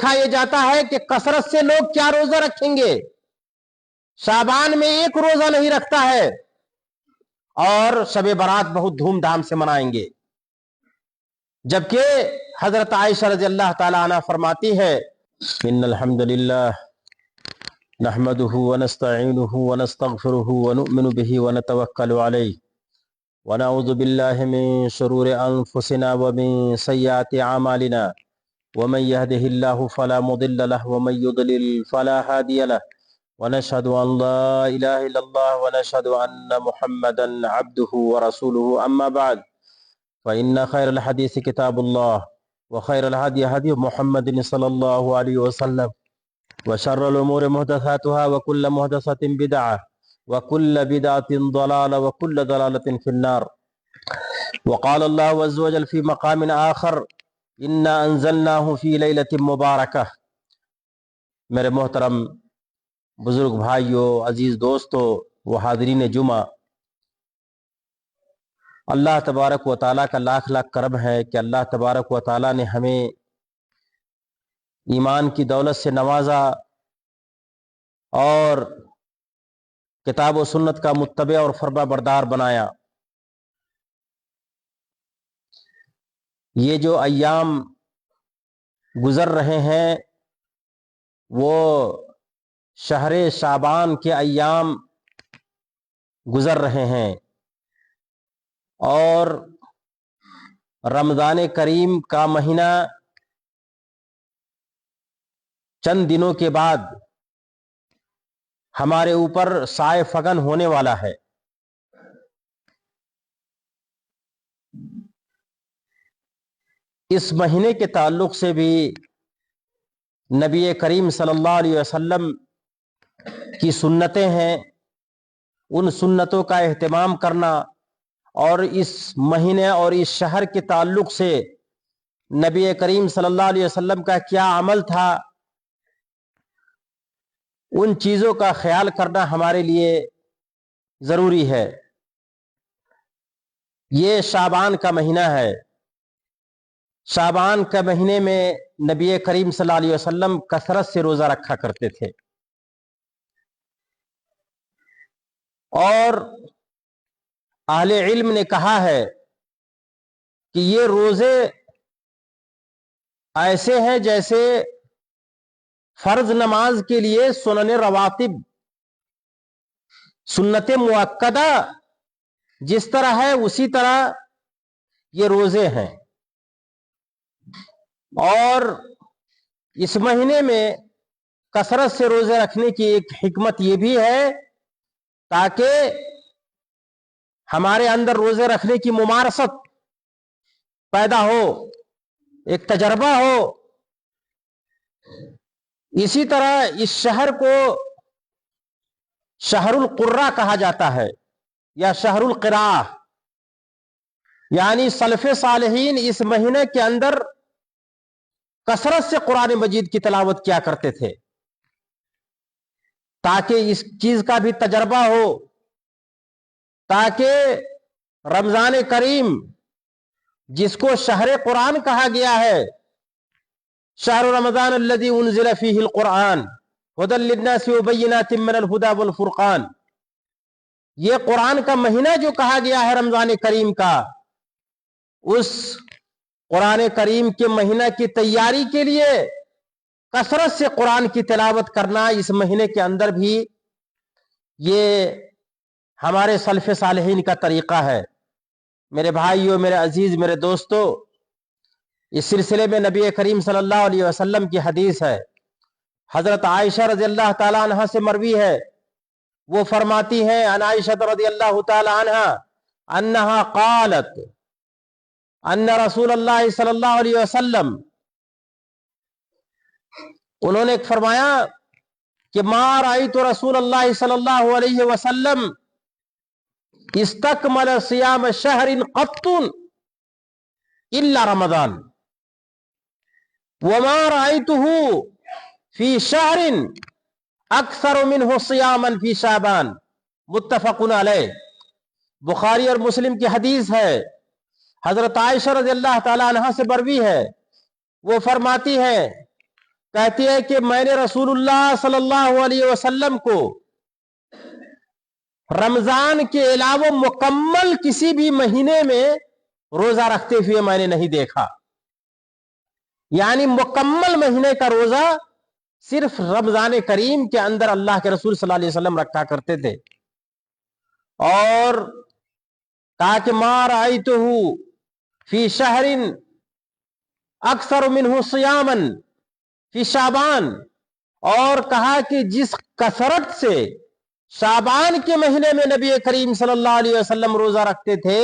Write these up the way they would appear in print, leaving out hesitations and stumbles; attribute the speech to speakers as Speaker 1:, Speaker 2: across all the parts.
Speaker 1: دیکھا یہ جاتا ہے کہ کثرت سے لوگ کیا روزہ رکھیں گے، شعبان میں ایک روزہ نہیں رکھتا ہے اور شب برات بہت دھوم دھام سے منائیں گے، جبکہ حضرت عائشہ رضی اللہ تعالی عنہ فرماتی ہے ان الحمد للہ نحمده ونستعینه ونستغفره ونؤمن به ونتوکل علیہ ونعوذ باللہ من شرور انفسنا ومن سیئات اعمالنا ومن يهده الله فلا مضل له ومن يضلل فلا هادي له ونشهد ان لا اله الا الله ونشهد ان محمدا عبده ورسوله اما بعد فان خير الحديث كتاب الله وخير الهدي هدي محمد صلى الله عليه وسلم وشر الامور محدثاتها وكل محدثة بدعة وكل بدعة ضلالة وكل ضلالة في النار وقال الله عز وجل في مقام آخر انا انزلناه في ليلة مباركة۔ میرے محترم بزرگ بھائیوں، عزیز دوستو، وہ حاضرین جمعہ، اللہ تبارک و تعالیٰ کا لاکھ لاکھ کرم ہے کہ اللہ تبارک و تعالیٰ نے ہمیں ایمان کی دولت سے نوازا اور کتاب و سنت کا متبع اور فرما بردار بنایا۔ یہ جو ایام گزر رہے ہیں وہ شہر شعبان کے ایام گزر رہے ہیں اور رمضان کریم کا مہینہ چند دنوں کے بعد ہمارے اوپر سائے فگن ہونے والا ہے۔ اس مہینے کے تعلق سے بھی نبی کریم صلی اللہ علیہ وسلم کی سنتیں ہیں، ان سنتوں کا اہتمام کرنا اور اس مہینے اور اس شہر کے تعلق سے نبی کریم صلی اللہ علیہ وسلم کا کیا عمل تھا، ان چیزوں کا خیال کرنا ہمارے لیے ضروری ہے۔ یہ شعبان کا مہینہ ہے، شعبان کے مہینے میں نبی کریم صلی اللہ علیہ وسلم کثرت سے روزہ رکھا کرتے تھے، اور اہل علم نے کہا ہے کہ یہ روزے ایسے ہیں جیسے فرض نماز کے لیے سنن رواتب، سنت مؤکدہ جس طرح ہے اسی طرح یہ روزے ہیں۔ اور اس مہینے میں کثرت سے روزے رکھنے کی ایک حکمت یہ بھی ہے تاکہ ہمارے اندر روزے رکھنے کی ممارست پیدا ہو، ایک تجربہ ہو۔ اسی طرح اس شہر کو شہر القرہ کہا جاتا ہے یا شہر القراء، یعنی سلف صالحین اس مہینے کے اندر کثرت سے قرآن مجید کی تلاوت کیا کرتے تھے تاکہ اس چیز کا بھی تجربہ ہو، تاکہ رمضان کریم جس کو شہر قرآن کہا گیا ہے، شہر رمضان الذی انزل فیہ القرآن ھدی للناس وبینات من الھدی والفرقان، یہ قرآن کا مہینہ جو کہا گیا ہے رمضان کریم کا، اس قرآن کریم کے مہینہ کی تیاری کے لیے کثرت سے قرآن کی تلاوت کرنا اس مہینے کے اندر بھی یہ ہمارے سلف صالحین کا طریقہ ہے۔ میرے بھائیوں، میرے عزیز، میرے دوستو، اس سلسلے میں نبی کریم صلی اللہ علیہ وسلم کی حدیث ہے، حضرت عائشہ رضی اللہ تعالی عنہ سے مروی ہے، وہ فرماتی ہیں عن عائشہ رضی اللہ تعالی عنہ انہا قالت ان رسول اللہ صلی اللہ علیہ وسلم، انہوں نے فرمایا کہ ما رأیت رسول اللہ صلی اللہ علیہ وسلم استکمل صیام شہر قط الا رمضان وما رأیتہ فی شہر اکثر منہ صیاما فی شعبان، متفق علیہ۔ بخاری اور مسلم کی حدیث ہے، حضرت عائشہ رضی اللہ تعالی عنہ سے مروی ہے، وہ فرماتی ہے کہتی ہے کہ میں نے رسول اللہ صلی اللہ علیہ وسلم کو رمضان کے علاوہ مکمل کسی بھی مہینے میں روزہ رکھتے ہوئے میں نے نہیں دیکھا. یعنی مکمل مہینے کا روزہ صرف رمضان کریم کے اندر اللہ کے رسول صلی اللہ علیہ وسلم رکھا کرتے تھے. اور کہا کہ ما رأیتہ فی شہر اکثر منہ صیاما فی شعبان، اور کہا کہ جس کثرت سے شعبان کے مہینے میں نبی کریم صلی اللہ علیہ وسلم روزہ رکھتے تھے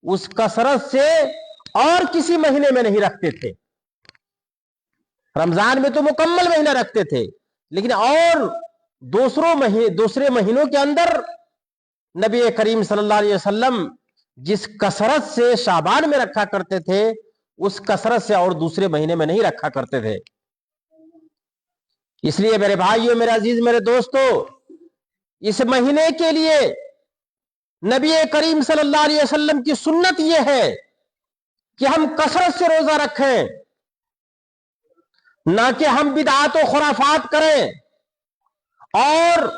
Speaker 1: اس کثرت سے اور کسی مہینے میں نہیں رکھتے تھے. رمضان میں تو مکمل مہینہ رکھتے تھے، لیکن اور دوسرے مہینوں کے اندر نبی کریم صلی اللہ علیہ وسلم جس کثرت سے شعبان میں رکھا کرتے تھے اس کثرت سے اور دوسرے مہینے میں نہیں رکھا کرتے تھے. اس لیے میرے بھائیوں، میرے عزیز، میرے دوستو، اس مہینے کے لیے نبی کریم صلی اللہ علیہ وسلم کی سنت یہ ہے کہ ہم کثرت سے روزہ رکھیں، نہ کہ ہم بدعات و خرافات کریں اور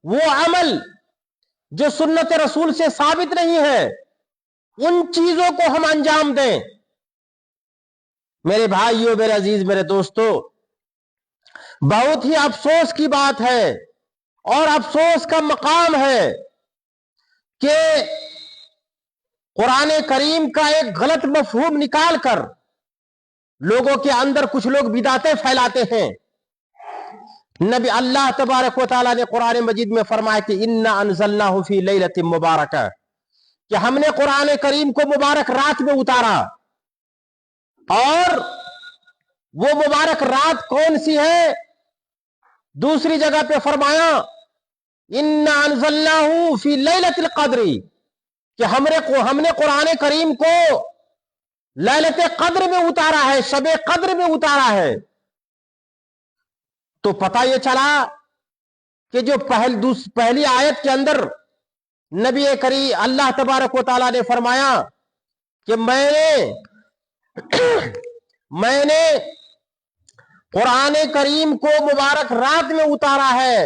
Speaker 1: وہ عمل جو سنت رسول سے ثابت نہیں ہے ان چیزوں کو ہم انجام دیں. میرے بھائیوں، میرے عزیز، میرے دوستو، بہت ہی افسوس کی بات ہے اور افسوس کا مقام ہے کہ قرآن کریم کا ایک غلط مفہوم نکال کر لوگوں کے اندر کچھ لوگ بدعتیں پھیلاتے ہیں. نبی اللہ تبارک و تعالیٰ نے قرآن مجید میں فرمایا کہ انا انزلناہ فی لیلۃ مبارکہ، کہ ہم نے قرآن کریم کو مبارک رات میں اتارا. اور وہ مبارک رات کون سی ہے؟ دوسری جگہ پہ فرمایا انا انزلناہ فی لیلۃ القدر، کہ ہم نے قرآن کریم کو لیلۃ قدر میں اتارا ہے، شب قدر میں اتارا ہے. تو پتہ یہ چلا کہ جو پہلی آیت کے اندر نبی کریم اللہ تبارک و تعالیٰ نے فرمایا کہ میں نے قرآن کریم کو مبارک رات میں اتارا ہے،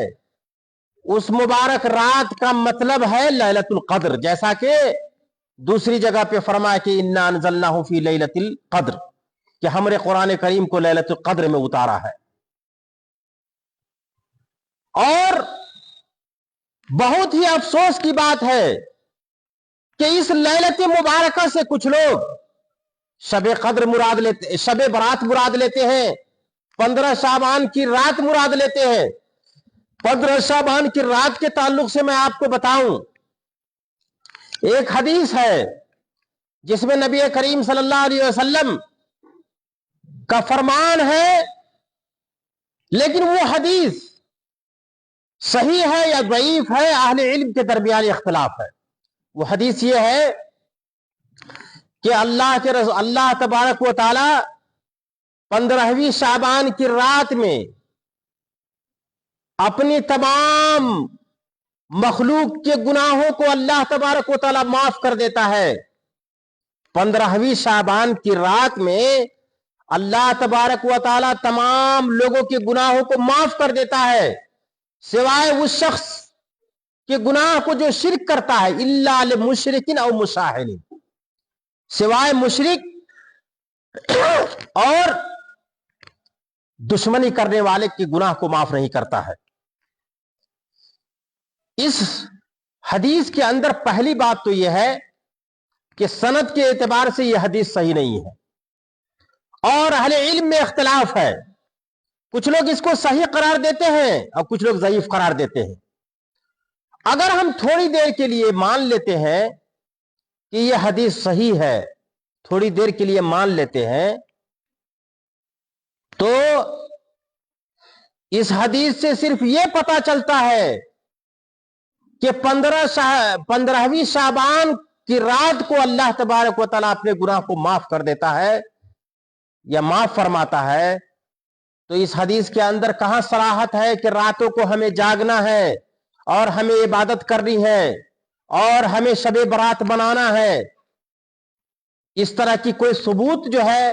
Speaker 1: اس مبارک رات کا مطلب ہے لیلۃ القدر، جیسا کہ دوسری جگہ پہ فرمایا کہ انا انزلناہ فی لیلۃ القدر، کہ ہم نے قرآن کریم کو لیلۃ القدر میں اتارا ہے. اور بہت ہی افسوس کی بات ہے کہ اس لیلۃ مبارکہ سے کچھ لوگ شب قدر مراد لیتے، شب برات مراد لیتے ہیں، 15 شعبان کی رات مراد لیتے ہیں. 15 شعبان کی رات کے تعلق سے میں آپ کو بتاؤں، ایک حدیث ہے جس میں نبی کریم صلی اللہ علیہ وسلم کا فرمان ہے، لیکن وہ حدیث صحیح ہے یا ضعیف ہے اہل علم کے درمیان اختلاف ہے. وہ حدیث یہ ہے کہ اللہ تبارک و تعالی 15ویں شعبان کی رات میں اپنی تمام مخلوق کے گناہوں کو اللہ تبارک و تعالی معاف کر دیتا ہے. 15ویں شعبان کی رات میں اللہ تبارک و تعالی تمام لوگوں کے گناہوں کو معاف کر دیتا ہے، سوائے اس شخص کے گناہ کو جو شرک کرتا ہے، الا لمشرک او مشاہن، سوائے مشرک اور دشمنی کرنے والے کے گناہ کو معاف نہیں کرتا ہے. اس حدیث کے اندر پہلی بات تو یہ ہے کہ سند کے اعتبار سے یہ حدیث صحیح نہیں ہے اور اہل علم میں اختلاف ہے. کچھ لوگ اس کو صحیح قرار دیتے ہیں اور کچھ لوگ ضعیف قرار دیتے ہیں. اگر ہم تھوڑی دیر کے لیے مان لیتے ہیں کہ یہ حدیث صحیح ہے، تھوڑی دیر کے لیے مان لیتے ہیں، تو اس حدیث سے صرف یہ پتا چلتا ہے کہ 15ویں شعبان کی رات کو اللہ تبارک و تعالیٰ اپنے گناہ کو معاف کر دیتا ہے یا معاف فرماتا ہے. تو اس حدیث کے اندر کہاں صراحت ہے کہ راتوں کو ہمیں جاگنا ہے اور ہمیں عبادت کرنی ہے اور ہمیں شب برات منانا ہے؟ اس طرح کی کوئی ثبوت جو ہے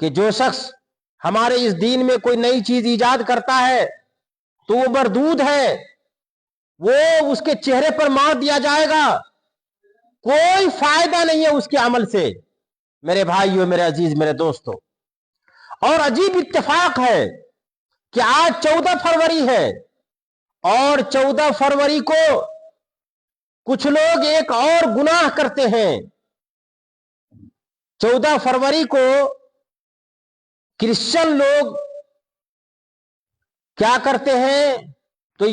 Speaker 1: کہ جو شخص ہمارے اس دین میں کوئی نئی چیز ایجاد کرتا ہے تو وہ مردود ہے، وہ اس کے چہرے پر مار دیا جائے گا، کوئی فائدہ نہیں ہے اس کے عمل سے۔ میرے بھائیو، میرے عزیز، میرے دوستو، اور عجیب اتفاق ہے کہ آج 14 فروری ہے، اور 14 فروری کو کچھ لوگ ایک اور گناہ کرتے ہیں۔ 14 فروری کو کرسچن لوگ کیا کرتے ہیں؟ تو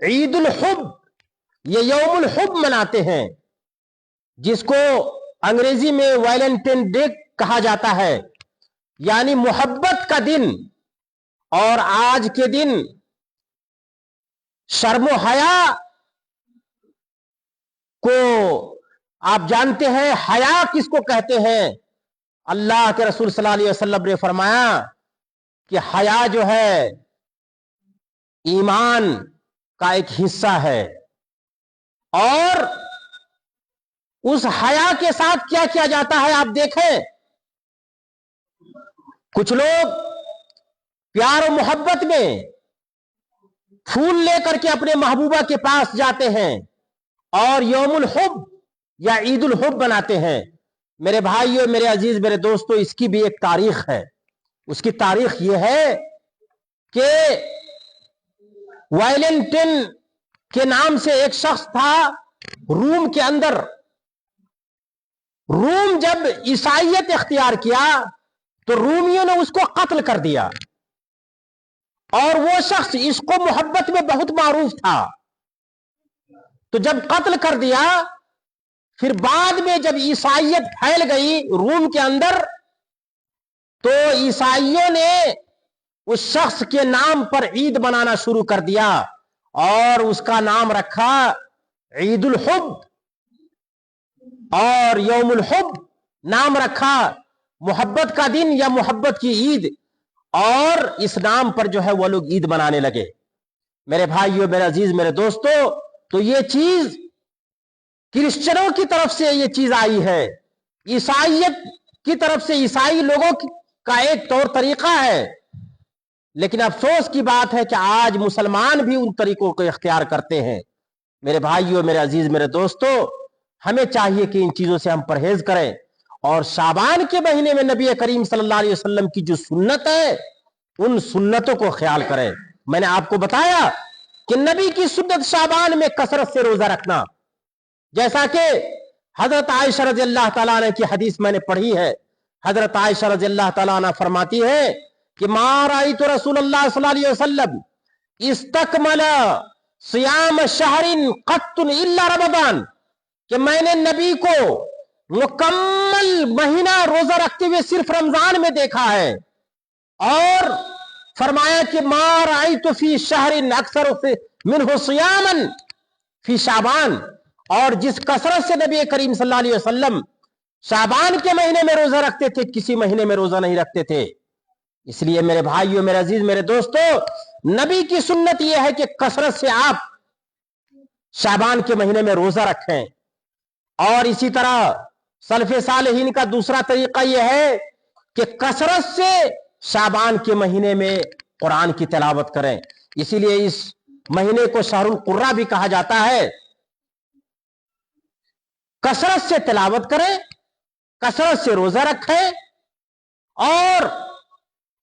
Speaker 1: عید الحب، یہ یوم الحب مناتے ہیں، جس کو انگریزی میں ویلنٹائن ڈے کہا جاتا ہے، یعنی محبت کا دن۔ اور آج کے دن شرم و حیا کو آپ جانتے ہیں، حیا کس کو کہتے ہیں؟ اللہ کے رسول صلی اللہ علیہ وسلم نے فرمایا کہ حیا جو ہے ایمان کا ایک حصہ ہے، اور اس حیا کے ساتھ کیا کیا جاتا ہے آپ دیکھیں۔ کچھ لوگ پیار و محبت میں پھول لے کر کے اپنے محبوبہ کے پاس جاتے ہیں اور یوم الحب یا عید الحب بناتے ہیں۔ میرے بھائیو، میرے عزیز، میرے دوستو، اس کی بھی ایک تاریخ ہے۔ اس کی تاریخ یہ ہے کہ ویلنٹن کے نام سے ایک شخص تھا روم کے اندر۔ روم جب عیسائیت اختیار کیا تو رومیوں نے اس کو قتل کر دیا، اور وہ شخص عشق و محبت میں بہت معروف تھا، تو جب قتل کر دیا، پھر بعد میں جب عیسائیت پھیل گئی روم کے اندر، تو عیسائیوں نے اس شخص کے نام پر عید منانا شروع کر دیا، اور اس کا نام رکھا عید الحب، اور یوم الحب نام رکھا، محبت کا دن یا محبت کی عید، اور اس نام پر جو ہے وہ لوگ عید منانے لگے۔ میرے بھائیو، میرے عزیز، میرے دوستو، تو یہ چیز کرسچنوں کی طرف سے یہ چیز آئی ہے، عیسائیت کی طرف سے عیسائی لوگوں کا ایک طور طریقہ ہے، لیکن افسوس کی بات ہے کہ آج مسلمان بھی ان طریقوں کو اختیار کرتے ہیں۔ میرے بھائیو، میرے عزیز، میرے دوستو، ہمیں چاہیے کہ ان چیزوں سے ہم پرہیز کریں، اور شعبان کے مہینے میں نبی کریم صلی اللہ علیہ وسلم کی جو سنت ہے ان سنتوں کو خیال کریں۔ میں نے آپ کو بتایا کہ نبی کی سنت شعبان میں کثرت سے روزہ رکھنا، جیسا کہ حضرت عائشہ رضی اللہ تعالیٰ عنہ کی حدیث میں نے پڑھی ہے۔ حضرت عائشہ رضی اللہ تعالیٰ عنہ فرماتی ہے کہ ما رأیت رسول اللہ صلی اللہ علیہ وسلم استکمل صیام شہر قط الا رمضان، کہ میں نے نبی کو مکمل مہینہ روزہ رکھتے ہوئے صرف رمضان میں دیکھا ہے، اور فرمایا کہ ما رأیت فی شہر اکثر منہ صیاما فی شعبان، اور جس کثرت سے نبی کریم صلی اللہ علیہ وسلم شعبان کے مہینے میں روزہ رکھتے تھے، کسی مہینے میں روزہ نہیں رکھتے تھے۔ اس لیے میرے بھائیو، میرے عزیز، میرے دوستو، نبی کی سنت یہ ہے کہ کثرت سے آپ شعبان کے مہینے میں روزہ رکھیں، اور اسی طرح سلف صالحین کا دوسرا طریقہ یہ ہے کہ کثرت سے شعبان کے مہینے میں قرآن کی تلاوت کریں۔ اسی لیے اس مہینے کو شہر القرآن بھی کہا جاتا ہے۔ کثرت سے تلاوت کریں، کثرت سے روزہ رکھیں، اور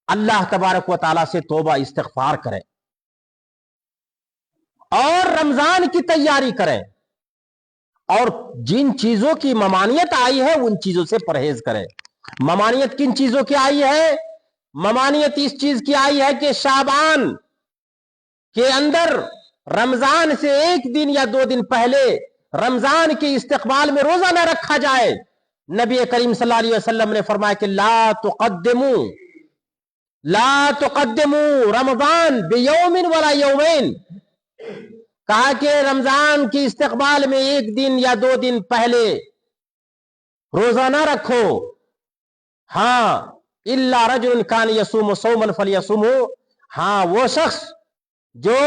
Speaker 1: اللہ تبارک و تعالیٰ سے توبہ استغفار کریں، اور رمضان کی تیاری کریں، اور جن چیزوں کی ممانعت آئی ہے ان چیزوں سے پرہیز کریں۔ ممانعت کن چیزوں کی آئی ہے؟ ممانعت اس چیز کی آئی ہے کہ شعبان کے اندر رمضان سے ایک دن یا 2 دن پہلے رمضان کے استقبال میں روزہ نہ رکھا جائے۔ نبی کریم صلی اللہ علیہ وسلم نے فرمایا کہ لا تقدموا رمضان بیوم ولا یومین، کہا کہ رمضان کی استقبال میں 1 دن یا 2 دن پہلے روزہ نہ رکھو۔ ہاں، الا رجل کان یصوم صوما فلیصومہ، ہاں وہ شخص جو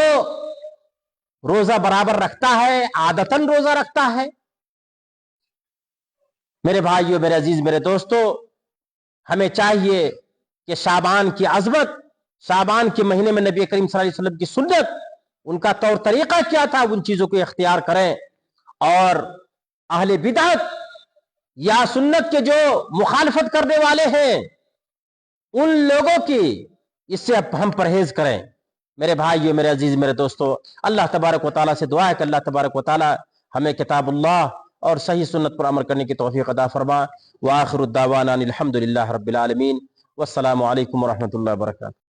Speaker 1: روزہ برابر رکھتا ہے، عادتاً روزہ رکھتا ہے۔ میرے بھائیو، میرے عزیز، میرے دوستو، ہمیں چاہیے کہ شعبان کی عظمت، شعبان کے مہینے میں نبی کریم صلی اللہ علیہ وسلم کی سنت، ان کا طور طریقہ کیا تھا، ان چیزوں کو اختیار کریں، اور اہل بدعت یا سنت کے جو مخالفت کرنے والے ہیں ان لوگوں کی اس سے ہم پرہیز کریں۔ میرے بھائیو، میرے عزیز، میرے دوستو، اللہ تبارک و تعالیٰ سے دعا ہے کہ اللہ تبارک و تعالیٰ ہمیں کتاب اللہ اور صحیح سنت پر عمل کرنے کی توفیق عطا فرما۔ وآخر الدعوانا الحمد للہ رب العالمین، والسلام علیکم ورحمۃ اللہ وبرکاتہ۔